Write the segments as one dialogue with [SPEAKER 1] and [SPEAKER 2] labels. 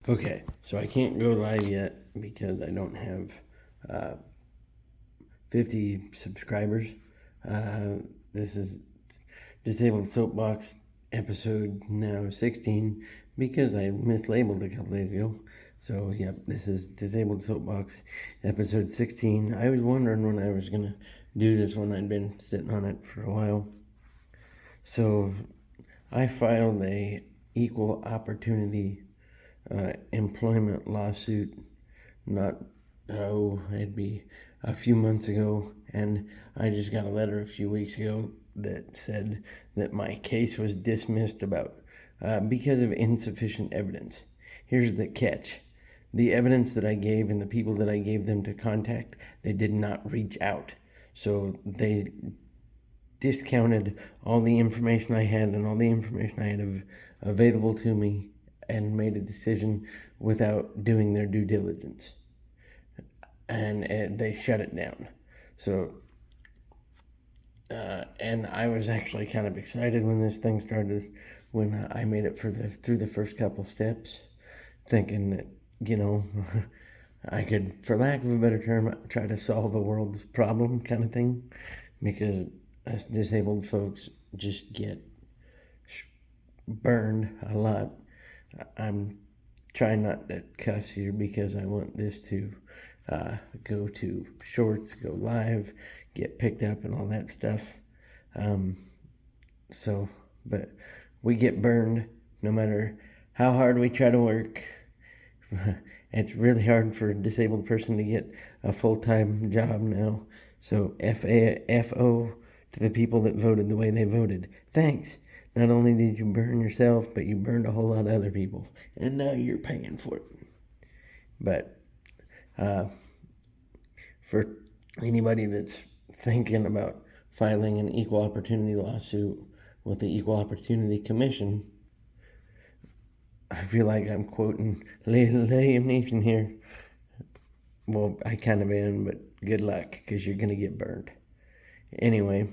[SPEAKER 1] Okay, so I can't go live yet because I don't have 50 subscribers. This is Disabled Soapbox episode now 16 because I mislabeled a couple days ago. So, yep, this is Disabled Soapbox episode 16. I was wondering when I was going to do this one. I'd been sitting on it for a while. So, I filed a equal opportunity employment lawsuit it'd be a few months ago, and I just got a letter a few weeks ago that said that my case was dismissed because of insufficient evidence. Here's the catch. The evidence that I gave and the people that I gave them to contact, they did not reach out. So they discounted all the information I had and all the information I had available to me and made a decision without doing their due diligence. And they shut it down. So, and I was actually kind of excited when this thing started, when I made it through the first couple steps, thinking that, I could, for lack of a better term, try to solve the world's problem kind of thing, because us disabled folks just get burned a lot. I'm trying not to cuss here because I want this to go to shorts, go live, get picked up and all that stuff. But we get burned no matter how hard we try to work. It's really hard for a disabled person to get a full-time job now. So F-O to the people that voted the way they voted. Thanks. Not only did you burn yourself, but you burned a whole lot of other people. And now you're paying for it. But for anybody that's thinking about filing an equal opportunity lawsuit with the Equal Opportunity Commission, I feel like I'm quoting Liam Neeson here. Well, I kind of am, but good luck, because you're going to get burned. Anyway,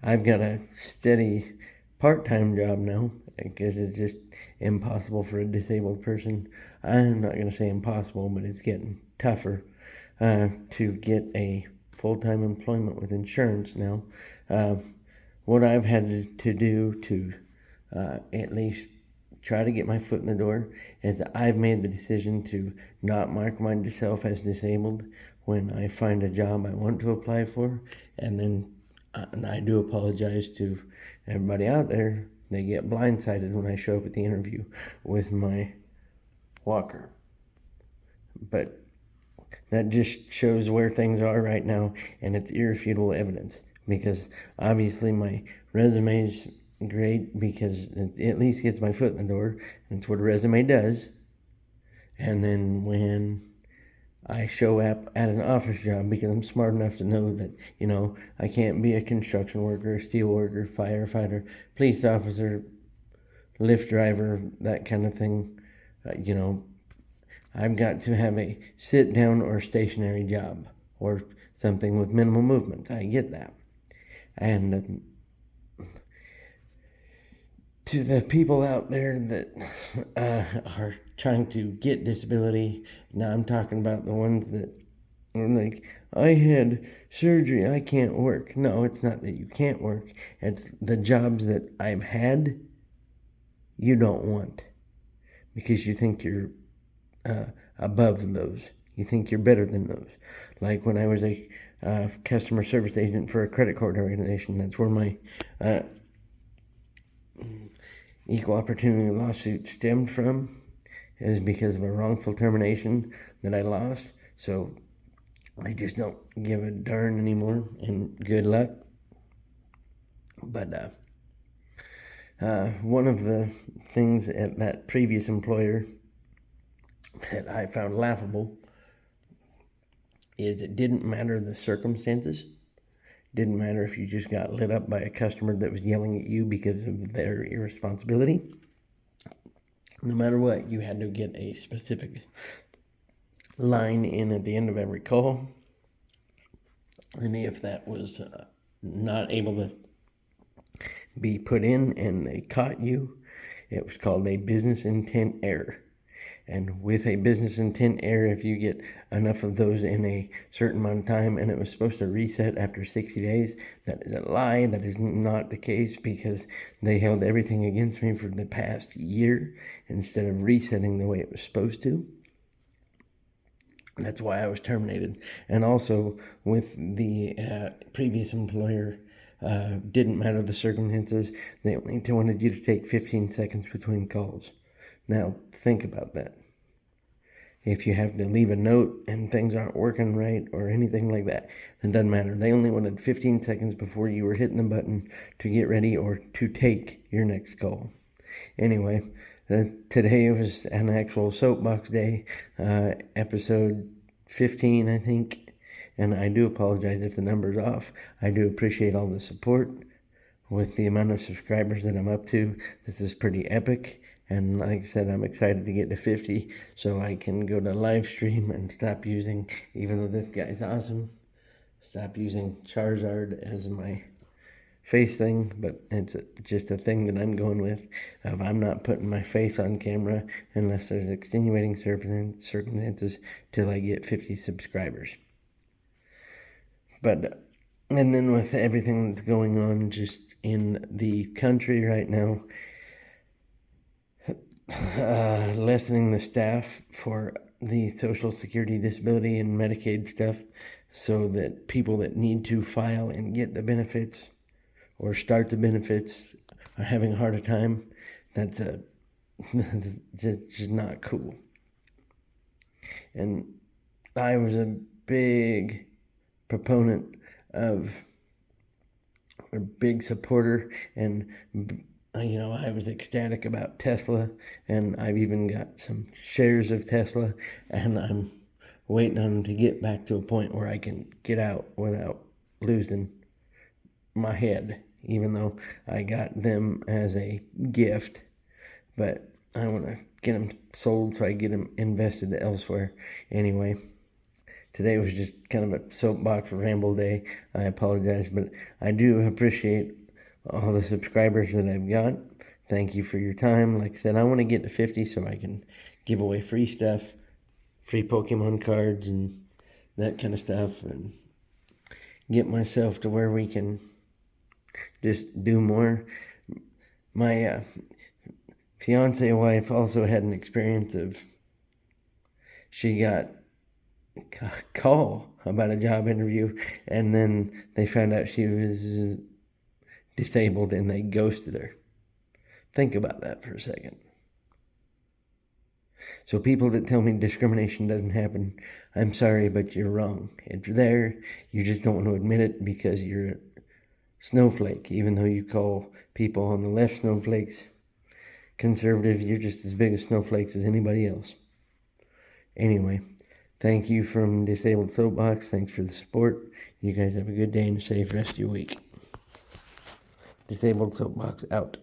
[SPEAKER 1] I've got a steady part-time job now, because it's just impossible for a disabled person. I'm not going to say impossible, but it's getting tougher to get a full-time employment with insurance now. What I've had to do to at least try to get my foot in the door is that I've made the decision to not mark myself as disabled when I find a job I want to apply for, and I do apologize to everybody out there. They get blindsided when I show up at the interview with my walker. But that just shows where things are right now, and it's irrefutable evidence, because obviously my resume's great because it at least gets my foot in the door. That's what a resume does. And then when I show up at an office job, because I'm smart enough to know that, I can't be a construction worker, steel worker, firefighter, police officer, Lyft driver, that kind of thing. I've got to have a sit-down or stationary job or something with minimal movement. I get that. And to the people out there that are trying to get disability, now I'm talking about the ones that are like, I had surgery, I can't work. No, it's not that you can't work. It's the jobs that I've had you don't want, because you think you're above those. You think you're better than those. Like when I was a customer service agent for a credit card organization, that's where my equal opportunity lawsuit stemmed from. It was because of a wrongful termination that I lost. So I just don't give a darn anymore, and good luck. But one of the things at that previous employer that I found laughable is it didn't matter the circumstances. Didn't matter if you just got lit up by a customer that was yelling at you because of their irresponsibility. No matter what, you had to get a specific line in at the end of every call. And if that was not able to be put in and they caught you, it was called a business intent error. And with a business intent error, if you get enough of those in a certain amount of time and it was supposed to reset after 60 days, that is a lie. That is not the case, because they held everything against me for the past year instead of resetting the way it was supposed to. That's why I was terminated. And also, with the previous employer, didn't matter the circumstances. They only wanted you to take 15 seconds between calls. Now, think about that. If you have to leave a note and things aren't working right or anything like that, it doesn't matter. They only wanted 15 seconds before you were hitting the button to get ready or to take your next call. Anyway, today was an actual soapbox day, episode 15, I think. And I do apologize if the number's off. I do appreciate all the support. With the amount of subscribers that I'm up to, this is pretty epic. And like I said, I'm excited to get to 50 so I can go to live stream and stop using, even though this guy's awesome, stop using Charizard as my face thing. But it's just a thing that I'm going with. I'm not putting my face on camera unless there's extenuating circumstances till I get 50 subscribers. But, and then with everything that's going on just in the country right now, lessening the staff for the Social Security, disability, and Medicaid stuff so that people that need to file and get the benefits or start the benefits are having a harder time. That's just not cool. And I was a big proponent of, a big supporter, and I was ecstatic about Tesla, and I've even got some shares of Tesla, and I'm waiting on them to get back to a point where I can get out without losing my head, even though I got them as a gift. But I want to get them sold so I get them invested elsewhere. Anyway, today was just kind of a soapbox ramble day. I apologize, but I do appreciate all the subscribers that I've got. Thank you for your time. Like I said, I want to get to 50 so I can give away free stuff, free Pokemon cards and that kind of stuff, and get myself to where we can just do more. My fiance wife also had an experience of, she got a call about a job interview, and then they found out she was disabled and they ghosted her. Think about that for a second. So people that tell me discrimination doesn't happen, I'm sorry, but you're wrong. It's there. You just don't want to admit it because you're a snowflake. Even though you call people on the left snowflakes, conservative, you're just as big as snowflakes as anybody else. Anyway, thank you from Disabled Soapbox. Thanks for the support. You guys have a good day and a safe rest of your week. Disabled Soapbox out.